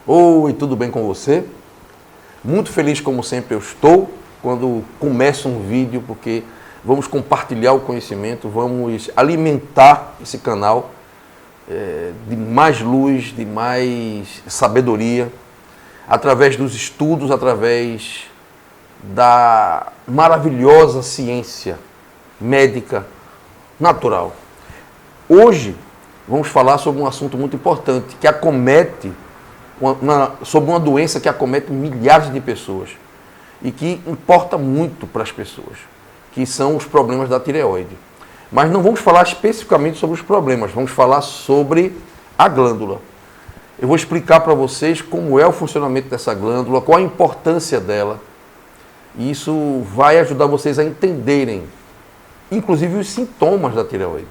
Oi, tudo bem com você? Muito feliz, como sempre, eu estou quando começa um vídeo, porque vamos compartilhar o conhecimento, vamos alimentar esse canal de mais luz, de mais sabedoria, através dos estudos, através da maravilhosa ciência médica natural. Hoje vamos falar sobre um assunto muito importante que acomete sobre uma doença que acomete milhares de pessoas e que importa muito para as pessoas, que são os problemas da tireoide. Mas não vamos falar especificamente sobre os problemas, vamos falar sobre a glândula. Eu vou explicar para vocês como é o funcionamento dessa glândula, qual a importância dela, e isso vai ajudar vocês a entenderem, inclusive, os sintomas da tireoide.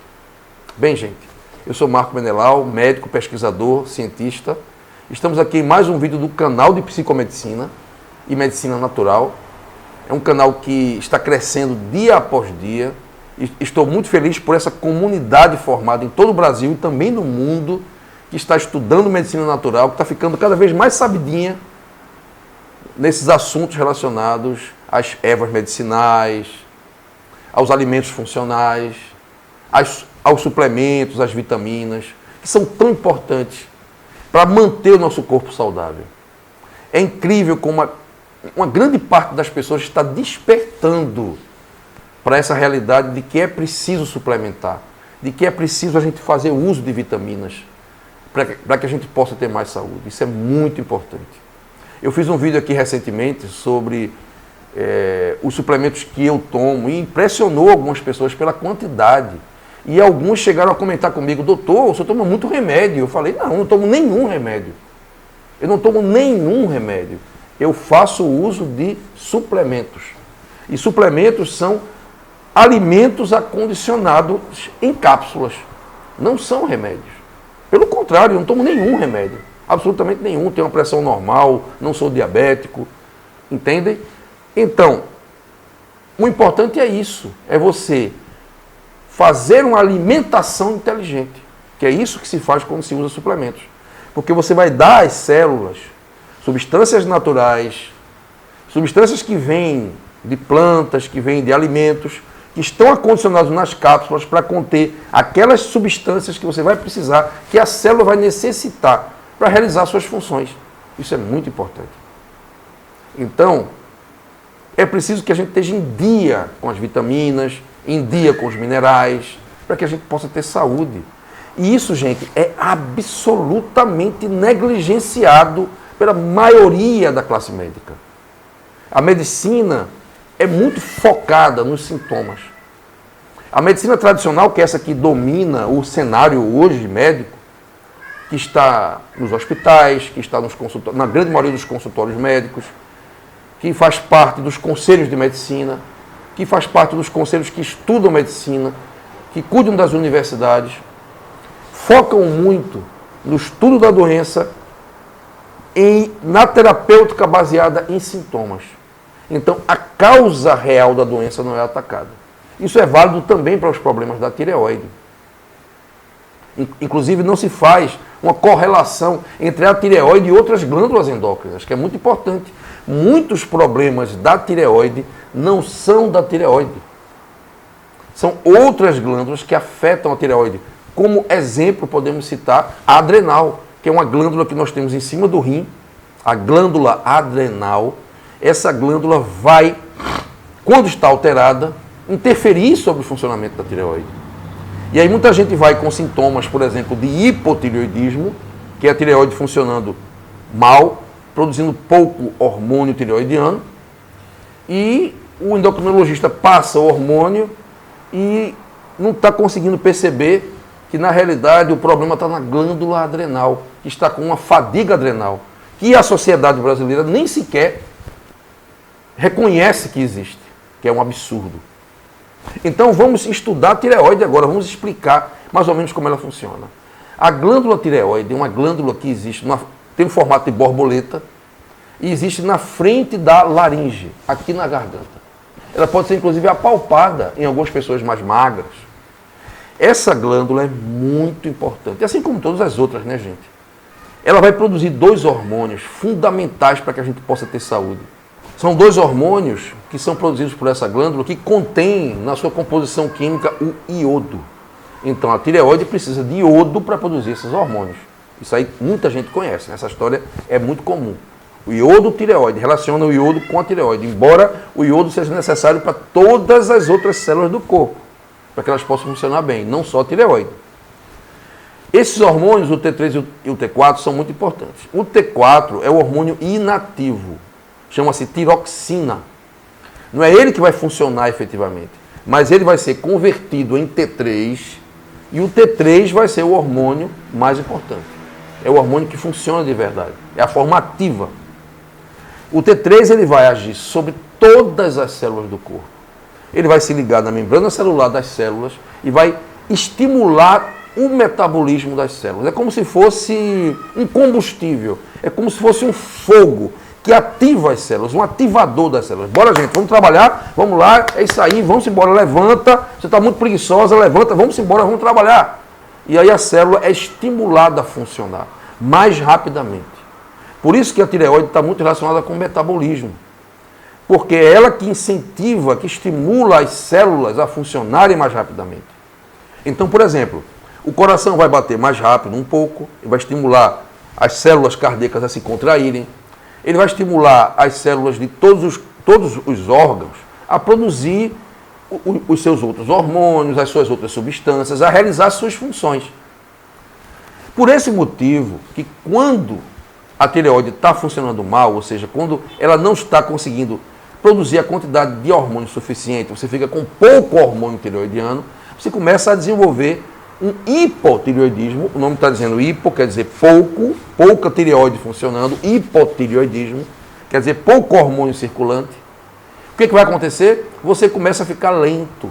Bem, gente, eu sou Marco Menelau, médico, pesquisador, cientista. Estamos aqui em mais um vídeo do canal de Psicomedicina e Medicina Natural. É um canal que está crescendo dia após dia. E estou muito feliz por essa comunidade formada em todo o Brasil e também no mundo, que está estudando medicina natural, que está ficando cada vez mais sabidinha nesses assuntos relacionados às ervas medicinais, aos alimentos funcionais, aos suplementos, às vitaminas, que são tão importantes para manter o nosso corpo saudável. É incrível como uma grande parte das pessoas está despertando para essa realidade de que é preciso suplementar, de que é preciso a gente fazer uso de vitaminas para que a gente possa ter mais saúde. Isso é muito importante. Eu fiz um vídeo aqui recentemente sobre os suplementos que eu tomo e impressionou algumas pessoas pela quantidade. E alguns chegaram a comentar comigo: doutor, o senhor toma muito remédio. Eu falei: não, eu não tomo nenhum remédio. Eu não tomo nenhum remédio. Eu faço uso de suplementos. E suplementos são alimentos acondicionados em cápsulas. Não são remédios. Pelo contrário, eu não tomo nenhum remédio. Absolutamente nenhum. Tenho uma pressão normal, não sou diabético. Entendem? Então, o importante é isso. É você fazer uma alimentação inteligente, que é isso que se faz quando se usa suplementos. Porque você vai dar às células substâncias naturais, substâncias que vêm de plantas, que vêm de alimentos, que estão acondicionados nas cápsulas para conter aquelas substâncias que você vai precisar, que a célula vai necessitar para realizar suas funções. Isso é muito importante. Então, é preciso que a gente esteja em dia com as vitaminas, em dia com os minerais, para que a gente possa ter saúde. E isso, gente, é absolutamente negligenciado pela maioria da classe médica. A medicina é muito focada nos sintomas. A medicina tradicional, que é essa que domina o cenário hoje médico, que está nos hospitais, que está nos consultórios, na grande maioria dos consultórios médicos, que faz parte dos conselhos de medicina, que faz parte dos conselhos que estudam medicina, que cuidam das universidades, focam muito no estudo da doença e na terapêutica baseada em sintomas. Então, a causa real da doença não é atacada. Isso é válido também para os problemas da tireoide. Inclusive, não se faz uma correlação entre a tireoide e outras glândulas endócrinas, que é muito importante. Muitos problemas da tireoide não são da tireoide. São outras glândulas que afetam a tireoide. Como exemplo, podemos citar a adrenal, que é uma glândula que nós temos em cima do rim, a glândula adrenal. Essa glândula vai, quando está alterada, interferir sobre o funcionamento da tireoide. E aí muita gente vai com sintomas, por exemplo, de hipotireoidismo, que é a tireoide funcionando mal, produzindo pouco hormônio tireoidiano, e o endocrinologista passa o hormônio e não está conseguindo perceber que, na realidade, o problema está na glândula adrenal, que está com uma fadiga adrenal, que a sociedade brasileira nem sequer reconhece que existe, que é um absurdo. Então, vamos estudar a tireoide agora, vamos explicar mais ou menos como ela funciona. A glândula tireoide é uma glândula que existe, tem um formato de borboleta, e existe na frente da laringe, aqui na garganta. Ela pode ser, inclusive, apalpada em algumas pessoas mais magras. Essa glândula é muito importante, assim como todas as outras, né, gente? ela vai produzir dois hormônios fundamentais para que a gente possa ter saúde. São dois hormônios que são produzidos por essa glândula que contém na sua composição química o iodo. Então a tireoide precisa de iodo para produzir esses hormônios. Isso aí muita gente conhece, essa história é muito comum. O iodo tireoide, relaciona o iodo com a tireoide, embora o iodo seja necessário para todas as outras células do corpo, para que elas possam funcionar bem, não só a tireoide. Esses hormônios, o T3 e o T4, são muito importantes. O T4 é o hormônio inativo, chama-se tiroxina. Não é ele que vai funcionar efetivamente, mas ele vai ser convertido em T3 e o T3 vai ser o hormônio mais importante. É o hormônio que funciona de verdade, é a forma ativa. O T3 ele vai agir sobre todas as células do corpo. Ele vai se ligar na membrana celular das células e vai estimular o metabolismo das células. É como se fosse um combustível, é como se fosse um fogo que ativa as células, um ativador das células. Bora, gente, vamos trabalhar, vamos lá, é isso aí, vamos embora, levanta, você está muito preguiçosa, levanta, vamos embora, vamos trabalhar. E aí a célula é estimulada a funcionar mais rapidamente. Por isso que a tireoide está muito relacionada com o metabolismo. Porque é ela que incentiva, que estimula as células a funcionarem mais rapidamente. Então, por exemplo, o coração vai bater mais rápido um pouco, ele vai estimular as células cardíacas a se contraírem, ele vai estimular as células de todos os órgãos a produzir os seus outros hormônios, as suas outras substâncias, a realizar suas funções. Por esse motivo, que quando a tireoide está funcionando mal, ou seja, quando ela não está conseguindo produzir a quantidade de hormônio suficiente, você fica com pouco hormônio tireoidiano, você começa a desenvolver um hipotireoidismo. O nome está dizendo hipo, quer dizer pouco, pouca tireoide funcionando, hipotireoidismo, quer dizer pouco hormônio circulante. O que vai acontecer? Você começa a ficar lento.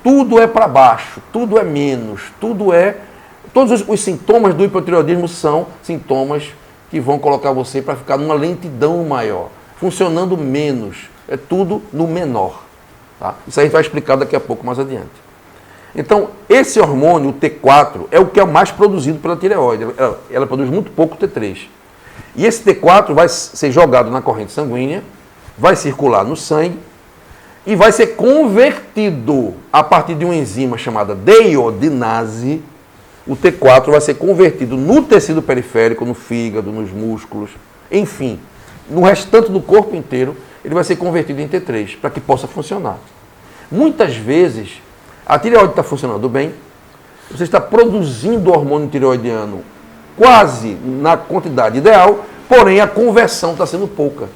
Tudo é para baixo, tudo é menos, todos os sintomas do hipotireoidismo são sintomas que vão colocar você para ficar numa lentidão maior, funcionando menos, é tudo no menor. Tá? Isso aí a gente vai explicar daqui a pouco mais adiante. Então, esse hormônio, o T4, é o que é o mais produzido pela tireoide. Ela produz muito pouco T3. E esse T4 vai ser jogado na corrente sanguínea, vai circular no sangue e vai ser convertido a partir de uma enzima chamada deiodinase. O T4 vai ser convertido no tecido periférico, no fígado, nos músculos, enfim, no restante do corpo inteiro, ele vai ser convertido em T3 para que possa funcionar. Muitas vezes, a tireoide está funcionando bem, você está produzindo hormônio tireoidiano quase na quantidade ideal, porém a conversão está sendo pouca.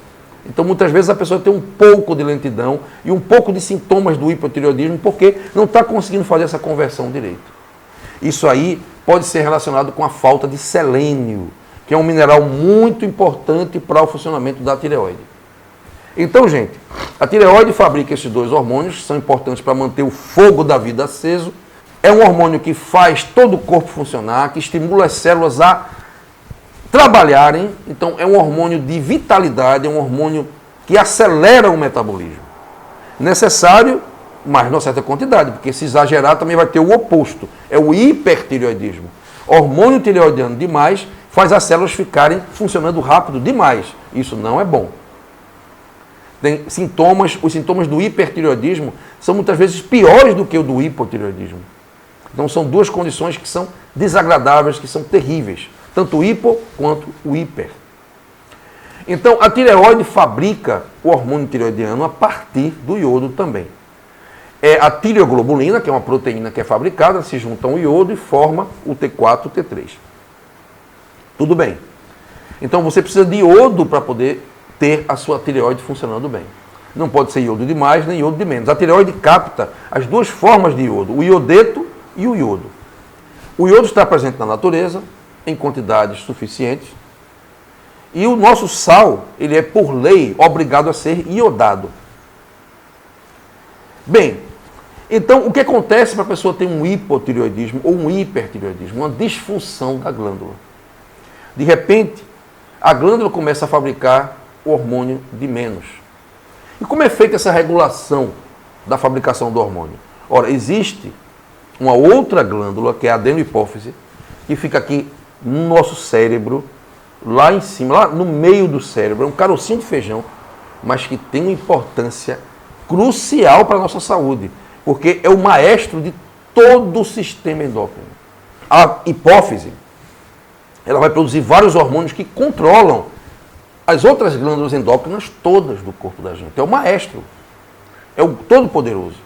Então, muitas vezes a pessoa tem um pouco de lentidão e um pouco de sintomas do hipotireoidismo porque não está conseguindo fazer essa conversão direito. Isso aí pode ser relacionado com a falta de selênio, que é um mineral muito importante para o funcionamento da tireoide. Então, gente, a tireoide fabrica esses dois hormônios, que são importantes para manter o fogo da vida aceso. É um hormônio que faz todo o corpo funcionar, que estimula as células a trabalharem. Então, é um hormônio de vitalidade, é um hormônio que acelera o metabolismo. Necessário, mas numa certa quantidade, porque se exagerar também vai ter o oposto, é o hipertireoidismo. Hormônio tireoidiano demais faz as células ficarem funcionando rápido demais. Isso não é bom. Tem sintomas, os sintomas do hipertireoidismo são muitas vezes piores do que o do hipotireoidismo. Então são duas condições que são desagradáveis, que são terríveis, tanto o hipo quanto o hiper. Então a tireoide fabrica o hormônio tireoidiano a partir do iodo também. É a tireoglobulina, que é uma proteína que é fabricada, se junta ao iodo e forma o T4 e o T3. Tudo bem. Então você precisa de iodo para poder ter a sua tireoide funcionando bem. Não pode ser iodo de mais nem iodo de menos. A tireoide capta as duas formas de iodo, o iodeto e o iodo. O iodo está presente na natureza em quantidades suficientes e o nosso sal, ele é por lei obrigado a ser iodado. Bem, então o que acontece para a pessoa ter um hipotireoidismo ou um hipertireoidismo? Uma disfunção da glândula. De repente, a glândula começa a fabricar o hormônio de menos. E como é feita essa regulação da fabricação do hormônio? Ora, existe uma outra glândula, que é a adenohipófise, que fica aqui no nosso cérebro, lá em cima, lá no meio do cérebro, é um carocinho de feijão, mas que tem uma importância crucial para a nossa saúde, porque é o maestro de todo o sistema endócrino. A hipófise, ela vai produzir vários hormônios que controlam as outras glândulas endócrinas todas do corpo da gente. É o maestro, é o todo-poderoso.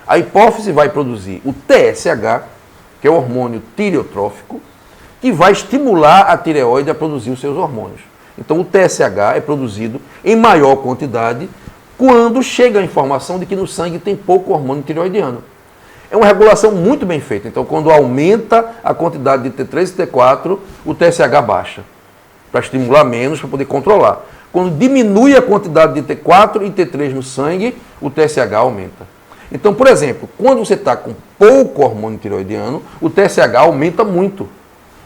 A hipófise vai produzir o TSH, que é o hormônio tireotrófico, que vai estimular a tireoide a produzir os seus hormônios. Então o TSH é produzido em maior quantidade quando chega a informação de que no sangue tem pouco hormônio tireoidiano. É uma regulação muito bem feita. Então quando aumenta a quantidade de T3 e T4, o TSH baixa, para estimular menos, para poder controlar. Quando diminui a quantidade de T4 e T3 no sangue, o TSH aumenta. Então, por exemplo, quando você está com pouco hormônio tireoidiano, o TSH aumenta muito.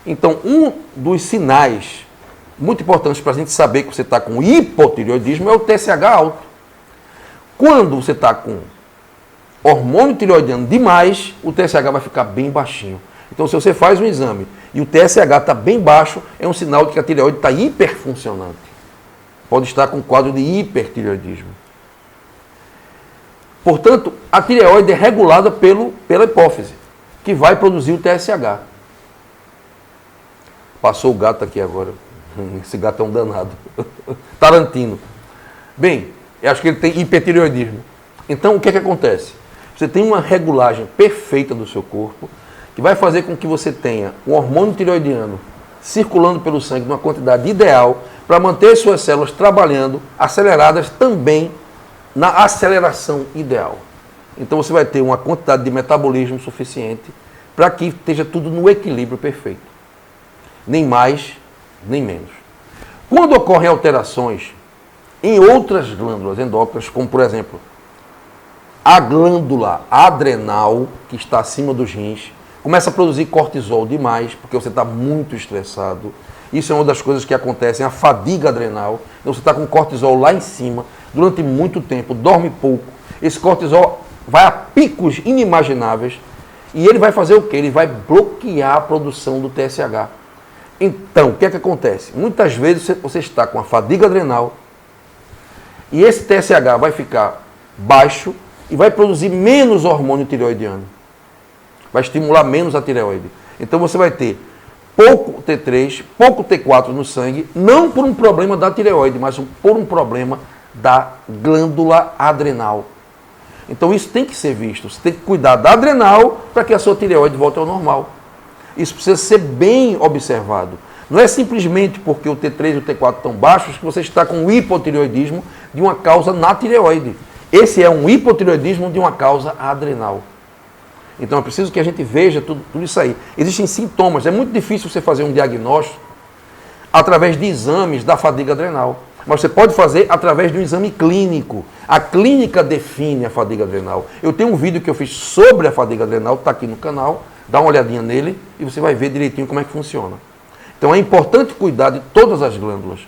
Então, um dos sinais muito importantes para a gente saber que você está com hipotireoidismo é o TSH alto. Quando você está com hormônio tireoidiano demais, o TSH vai ficar bem baixinho. Então, se você faz um exame e o TSH está bem baixo, é um sinal de que a tireoide está hiperfuncionante. Pode estar com quadro de hipertireoidismo. Portanto, a tireoide é regulada pela hipófise, que vai produzir o TSH. Passou o gato aqui agora. Esse gato é um danado. Tarantino. Bem, eu acho que ele tem hipertireoidismo. Então, o que é que acontece? Você tem uma regulagem perfeita do seu corpo, que vai fazer com que você tenha um hormônio tireoidiano circulando pelo sangue numa quantidade ideal para manter suas células trabalhando, aceleradas também na aceleração ideal. Então você vai ter uma quantidade de metabolismo suficiente para que esteja tudo no equilíbrio perfeito. Nem mais, nem menos. Quando ocorrem alterações em outras glândulas endócrinas, como por exemplo, a glândula adrenal, que está acima dos rins, começa a produzir cortisol demais, porque você está muito estressado. Isso é uma das coisas que acontecem, a fadiga adrenal. Então você está com cortisol lá em cima, durante muito tempo, dorme pouco. Esse cortisol vai a picos inimagináveis e ele vai fazer o quê? Ele vai bloquear a produção do TSH. Então, o que é que acontece? Muitas vezes você está com a fadiga adrenal e esse TSH vai ficar baixo e vai produzir menos hormônio tireoidiano. Vai estimular menos a tireoide. Então você vai ter pouco T3, pouco T4 no sangue, não por um problema da tireoide, mas por um problema da glândula adrenal. Então isso tem que ser visto. Você tem que cuidar da adrenal para que a sua tireoide volte ao normal. Isso precisa ser bem observado. Não é simplesmente porque o T3 e o T4 estão baixos que você está com um hipotireoidismo de uma causa na tireoide. Esse é um hipotireoidismo de uma causa adrenal. Então é preciso que a gente veja tudo isso aí. Existem sintomas. É muito difícil você fazer um diagnóstico através de exames da fadiga adrenal. Mas você pode fazer através de um exame clínico. A clínica define a fadiga adrenal. Eu tenho um vídeo que eu fiz sobre a fadiga adrenal, está aqui no canal. Dá uma olhadinha nele e você vai ver direitinho como é que funciona. Então é importante cuidar de todas as glândulas.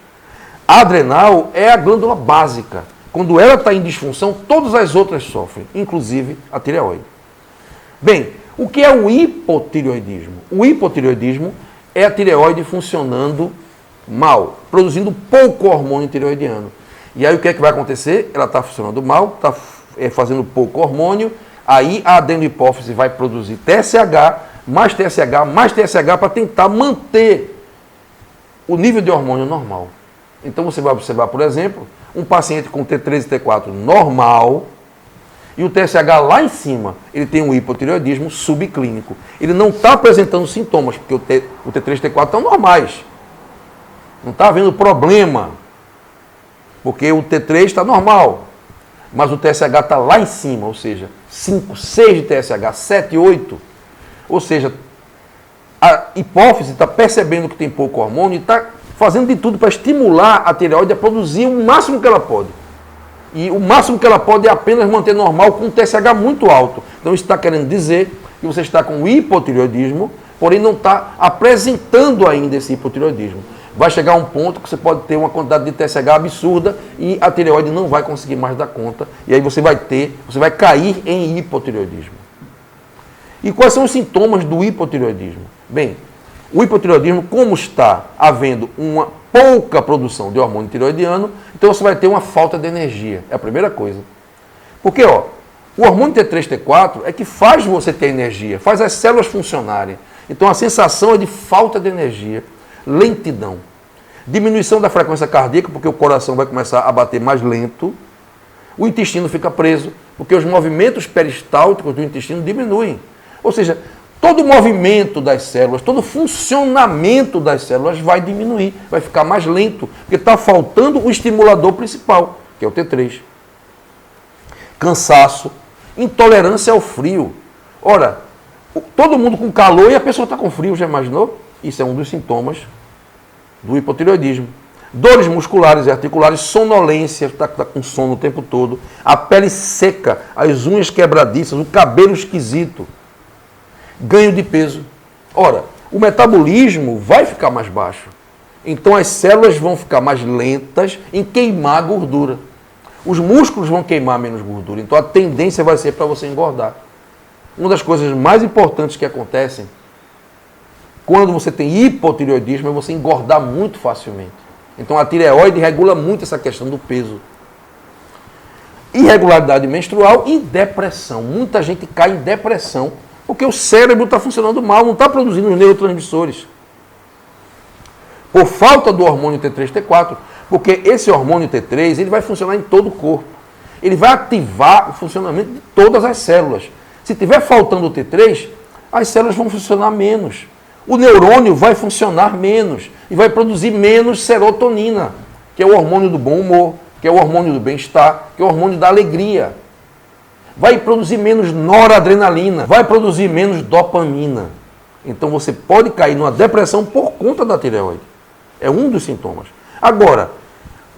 A adrenal é a glândula básica. Quando ela está em disfunção, todas as outras sofrem, inclusive a tireoide. Bem, o que é o hipotireoidismo? O hipotireoidismo é a tireoide funcionando mal, produzindo pouco hormônio tireoidiano. E aí o que é que vai acontecer? Ela está funcionando mal, está fazendo pouco hormônio, aí a adenohipófise vai produzir TSH, mais TSH para tentar manter o nível de hormônio normal. Então você vai observar, por exemplo, um paciente com T3 e T4 normal e o TSH lá em cima, ele tem um hipotireoidismo subclínico. Ele não está apresentando sintomas, porque o T3 e T4 estão normais. Não está havendo problema, porque o T3 está normal, mas o TSH está lá em cima, ou seja, 5, 6 de TSH, 7, 8. Ou seja, a hipófise está percebendo que tem pouco hormônio e está fazendo de tudo para estimular a tireoide a produzir o máximo que ela pode. E o máximo que ela pode é apenas manter normal com um TSH muito alto. Então isso está querendo dizer que você está com hipotireoidismo, porém não está apresentando ainda esse hipotireoidismo. Vai chegar um ponto que você pode ter uma quantidade de TSH absurda e a tireoide não vai conseguir mais dar conta. E aí você vai cair em hipotireoidismo. E quais são os sintomas do hipotireoidismo? Bem, O hipotireoidismo, como está havendo uma pouca produção de hormônio tireoidiano, então você vai ter uma falta de energia. É a primeira coisa. Porque, ó, o hormônio T3, T4 é que faz você ter energia, faz as células funcionarem. Então a sensação é de falta de energia, lentidão, diminuição da frequência cardíaca, porque o coração vai começar a bater mais lento, o intestino fica preso, porque os movimentos peristálticos do intestino diminuem. Ou seja, todo o movimento das células, todo o funcionamento das células vai diminuir, vai ficar mais lento, porque está faltando o estimulador principal, que é o T3. Cansaço, intolerância ao frio. Ora, todo mundo com calor e a pessoa está com frio, já imaginou? Isso é um dos sintomas do hipotireoidismo. Dores musculares e articulares, sonolência, está com sono o tempo todo, a pele seca, as unhas quebradiças, o cabelo esquisito. Ganho de peso. Ora, o metabolismo vai ficar mais baixo. Então as células vão ficar mais lentas em queimar gordura. Os músculos vão queimar menos gordura. Então a tendência vai ser para você engordar. Uma das coisas mais importantes que acontecem quando você tem hipotireoidismo é você engordar muito facilmente. Então a tireoide regula muito essa questão do peso. Irregularidade menstrual e depressão. Muita gente cai em depressão porque o cérebro está funcionando mal, não está produzindo os neurotransmissores. Por falta do hormônio T3, T4, porque esse hormônio T3 ele vai funcionar em todo o corpo. Ele vai ativar o funcionamento de todas as células. Se tiver faltando o T3, as células vão funcionar menos. O neurônio vai funcionar menos e vai produzir menos serotonina, que é o hormônio do bom humor, que é o hormônio do bem-estar, que é o hormônio da alegria. Vai produzir menos noradrenalina, vai produzir menos dopamina. Então você pode cair numa depressão por conta da tireoide. É um dos sintomas. Agora,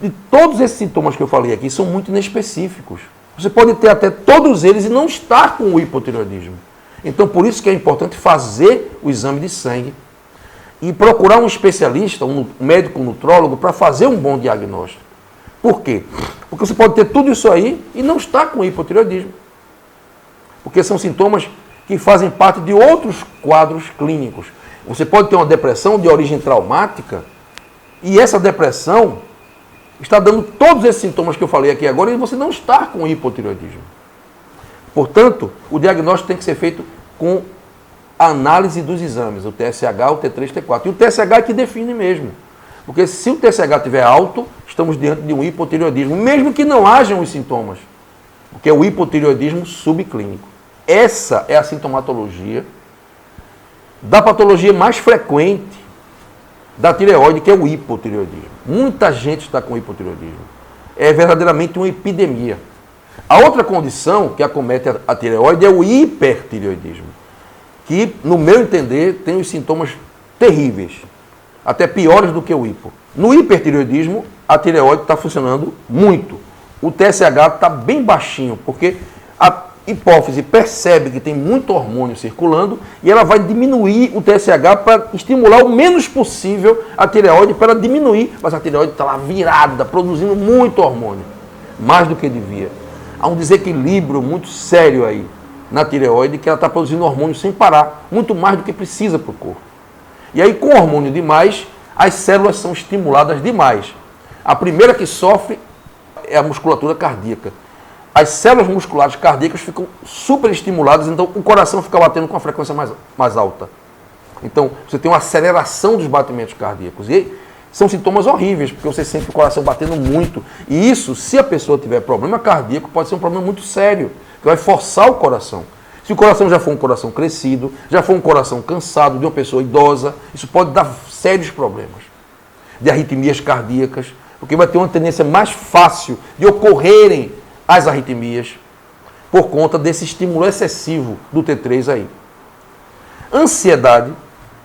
de todos esses sintomas que eu falei aqui, são muito inespecíficos. Você pode ter até todos eles e não estar com o hipotireoidismo. Então, por isso que é importante fazer o exame de sangue e procurar um especialista, um médico nutrólogo, para fazer um bom diagnóstico. Por quê? Porque você pode ter tudo isso aí e não estar com hipotireoidismo. Porque são sintomas que fazem parte de outros quadros clínicos. Você pode ter uma depressão de origem traumática e essa depressão está dando todos esses sintomas que eu falei aqui agora e você não está com hipotireoidismo. Portanto, o diagnóstico tem que ser feito com a análise dos exames, o TSH, o T3, T4. E o TSH é que define mesmo. Porque se o TSH estiver alto, estamos diante de um hipotireoidismo, mesmo que não hajam os sintomas. Porque é o hipotireoidismo subclínico. Essa é a sintomatologia da patologia mais frequente da tireoide, que é o hipotireoidismo. Muita gente está com hipotireoidismo. É verdadeiramente uma epidemia. A outra condição que acomete a tireoide é o hipertireoidismo, que, no meu entender, tem os sintomas terríveis, até piores do que o hipo. No hipertireoidismo, a tireoide está funcionando muito. O TSH está bem baixinho, porque a hipófise percebe que tem muito hormônio circulando e ela vai diminuir o TSH para estimular o menos possível a tireoide para ela diminuir, mas a tireoide está lá virada, produzindo muito hormônio, mais do que devia. Há um desequilíbrio muito sério aí na tireoide, que ela está produzindo hormônio sem parar, muito mais do que precisa para o corpo. E aí, com hormônio demais, as células são estimuladas demais. A primeira que sofre é a musculatura cardíaca. As células musculares cardíacas ficam super estimuladas, então o coração fica batendo com uma frequência mais alta. Então, você tem uma aceleração dos batimentos cardíacos. E são sintomas horríveis, porque você sente o coração batendo muito. E isso, se a pessoa tiver problema cardíaco, pode ser um problema muito sério, que vai forçar o coração. Se o coração já for um coração crescido, já for um coração cansado de uma pessoa idosa, isso pode dar sérios problemas de arritmias cardíacas, porque vai ter uma tendência mais fácil de ocorrerem as arritmias por conta desse estímulo excessivo do T3 aí. Ansiedade,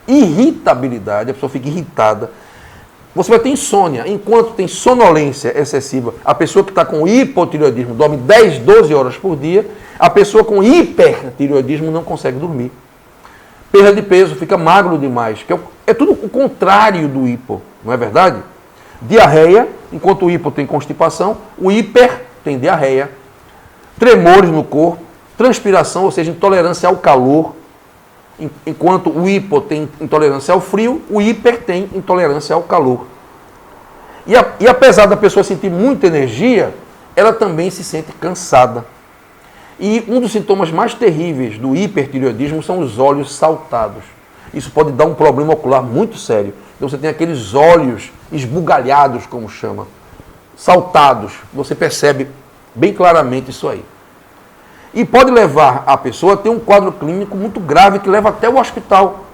irritabilidade, a pessoa fica irritada. Você vai ter insônia. Enquanto tem sonolência excessiva, a pessoa que está com hipotireoidismo dorme 10, 12 horas por dia, a pessoa com hipertireoidismo não consegue dormir. Perda de peso, fica magro demais, que é tudo o contrário do hipo, não é verdade? Diarreia, enquanto o hipo tem constipação, o hiper tem diarreia, tremores no corpo, transpiração, ou seja, intolerância ao calor, Enquanto o hipo tem intolerância ao frio, o hiper tem intolerância ao calor. E apesar da pessoa sentir muita energia, ela também se sente cansada. E um dos sintomas mais terríveis do hipertireoidismo são os olhos saltados. Isso pode dar um problema ocular muito sério. Então você tem aqueles olhos esbugalhados, como chama, saltados. Você percebe bem claramente isso aí. E pode levar a pessoa a ter um quadro clínico muito grave, que leva até o hospital,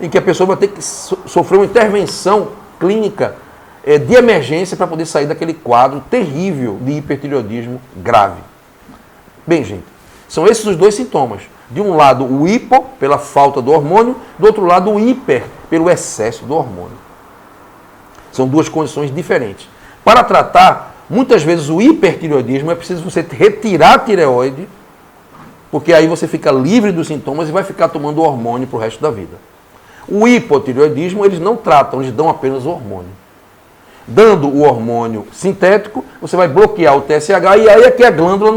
em que a pessoa vai ter que sofrer uma intervenção clínica de emergência para poder sair daquele quadro terrível de hipertireoidismo grave. Bem, gente, são esses os dois sintomas. De um lado, o hipo, pela falta do hormônio, do outro lado, o hiper, pelo excesso do hormônio. São duas condições diferentes. Para tratar, muitas vezes o hipertireoidismo é preciso você retirar a tireoide, porque aí você fica livre dos sintomas e vai ficar tomando o hormônio para o resto da vida. O hipotireoidismo, eles não tratam, eles dão apenas o hormônio. Dando o hormônio sintético, você vai bloquear o TSH e aí é que a glândula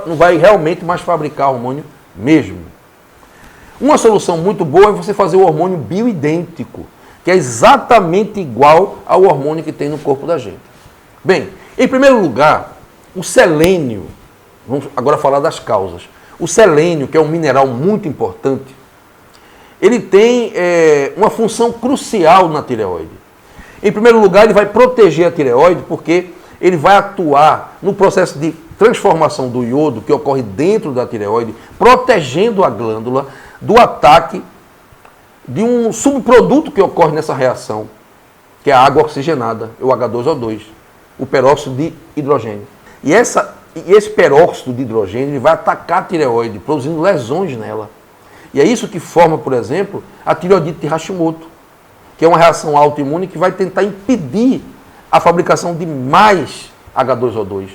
não vai realmente mais fabricar hormônio mesmo. Uma solução muito boa é você fazer o hormônio bioidêntico, que é exatamente igual ao hormônio que tem no corpo da gente. Bem, em primeiro lugar, o selênio, vamos agora falar das causas. O selênio, que é um mineral muito importante, ele tem uma função crucial na tireoide. Em primeiro lugar, ele vai proteger a tireoide porque ele vai atuar no processo de transformação do iodo que ocorre dentro da tireoide, protegendo a glândula do ataque de um subproduto que ocorre nessa reação, que é a água oxigenada, o H2O2, o peróxido de hidrogênio. E esse peróxido de hidrogênio ele vai atacar a tireoide, produzindo lesões nela. E é isso que forma, por exemplo, a tireoidite de Hashimoto, que é uma reação autoimune que vai tentar impedir a fabricação de mais H2O2.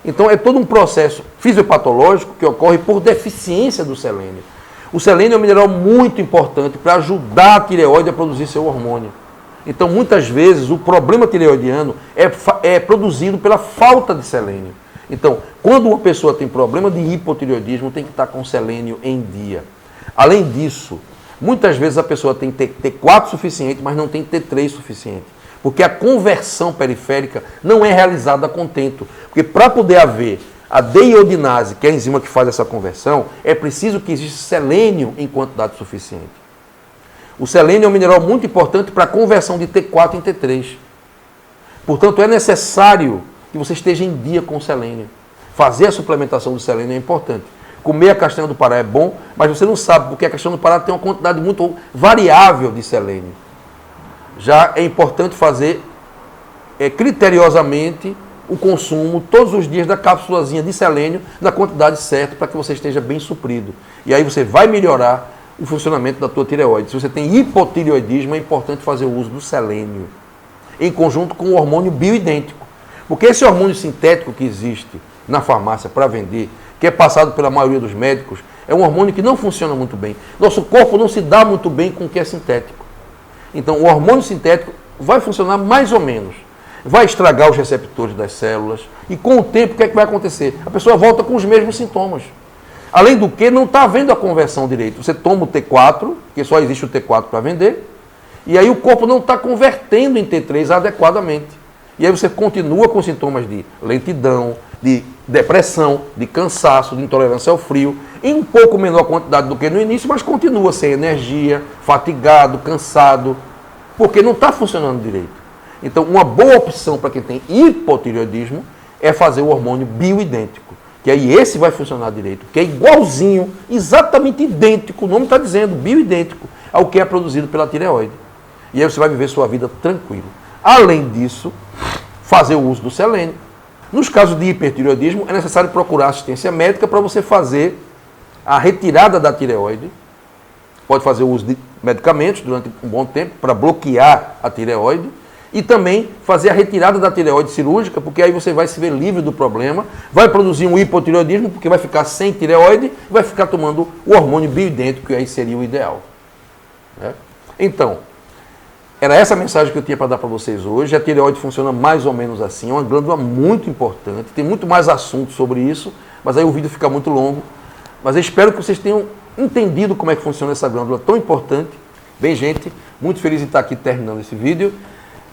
Então é todo um processo fisiopatológico que ocorre por deficiência do selênio. O selênio é um mineral muito importante para ajudar a tireoide a produzir seu hormônio. Então muitas vezes o problema tireoidiano é produzido pela falta de selênio. Então, quando uma pessoa tem problema de hipotireoidismo, tem que estar com selênio em dia. Além disso, muitas vezes a pessoa tem T4 suficiente, mas não tem T3 suficiente. Porque a conversão periférica não é realizada a contento. Porque para poder haver a deiodinase, que é a enzima que faz essa conversão, é preciso que exista selênio em quantidade suficiente. O selênio é um mineral muito importante para a conversão de T4 em T3. Portanto, é necessário que você esteja em dia com o selênio. Fazer a suplementação do selênio é importante. Comer a castanha do Pará é bom, mas você não sabe, porque a castanha do Pará tem uma quantidade muito variável de selênio. Já é importante fazer criteriosamente o consumo todos os dias da cápsulazinha de selênio na quantidade certa para que você esteja bem suprido. E aí você vai melhorar o funcionamento da tua tireoide. Se você tem hipotireoidismo, é importante fazer o uso do selênio em conjunto com o hormônio bioidêntico. Porque esse hormônio sintético que existe na farmácia para vender, que é passado pela maioria dos médicos, é um hormônio que não funciona muito bem. Nosso corpo não se dá muito bem com o que é sintético. Então, o hormônio sintético vai funcionar mais ou menos. Vai estragar os receptores das células. E com o tempo, o que é que vai acontecer? A pessoa volta com os mesmos sintomas. Além do que, não está havendo a conversão direito. Você toma o T4, porque só existe o T4 para vender, e aí o corpo não está convertendo em T3 adequadamente. E aí você continua com sintomas de lentidão, de depressão, de cansaço, de intolerância ao frio, em um pouco menor quantidade do que no início, mas continua sem energia, fatigado, cansado, porque não está funcionando direito. Então, uma boa opção para quem tem hipotireoidismo é fazer o hormônio bioidêntico, que aí esse vai funcionar direito, que é igualzinho, exatamente idêntico, o nome está dizendo, bioidêntico, ao que é produzido pela tireoide. E aí você vai viver sua vida tranquilo. Além disso, fazer o uso do selênio. Nos casos de hipertireoidismo, é necessário procurar assistência médica para você fazer a retirada da tireoide. Pode fazer o uso de medicamentos durante um bom tempo para bloquear a tireoide. E também fazer a retirada da tireoide cirúrgica, porque aí você vai se ver livre do problema, vai produzir um hipotireoidismo, porque vai ficar sem tireoide, e vai ficar tomando o hormônio bioidêntico, que aí seria o ideal. Então, era essa a mensagem que eu tinha para dar para vocês hoje. A tireoide funciona mais ou menos assim, é uma glândula muito importante, tem muito mais assunto sobre isso, mas aí o vídeo fica muito longo. Mas eu espero que vocês tenham entendido como é que funciona essa glândula tão importante. Bem, gente, muito feliz em estar aqui terminando esse vídeo.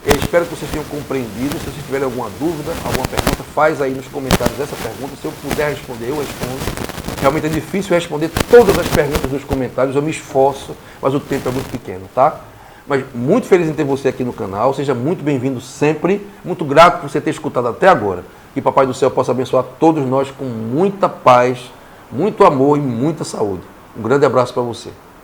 Eu espero que vocês tenham compreendido. Se vocês tiverem alguma dúvida, alguma pergunta, faz aí nos comentários essa pergunta. Se eu puder responder, eu respondo. Realmente é difícil responder todas as perguntas nos comentários, eu me esforço, mas o tempo é muito pequeno, tá? Mas muito feliz em ter você aqui no canal, seja muito bem-vindo sempre, muito grato por você ter escutado até agora. Que Papai do Céu possa abençoar todos nós com muita paz, muito amor e muita saúde. Um grande abraço para você.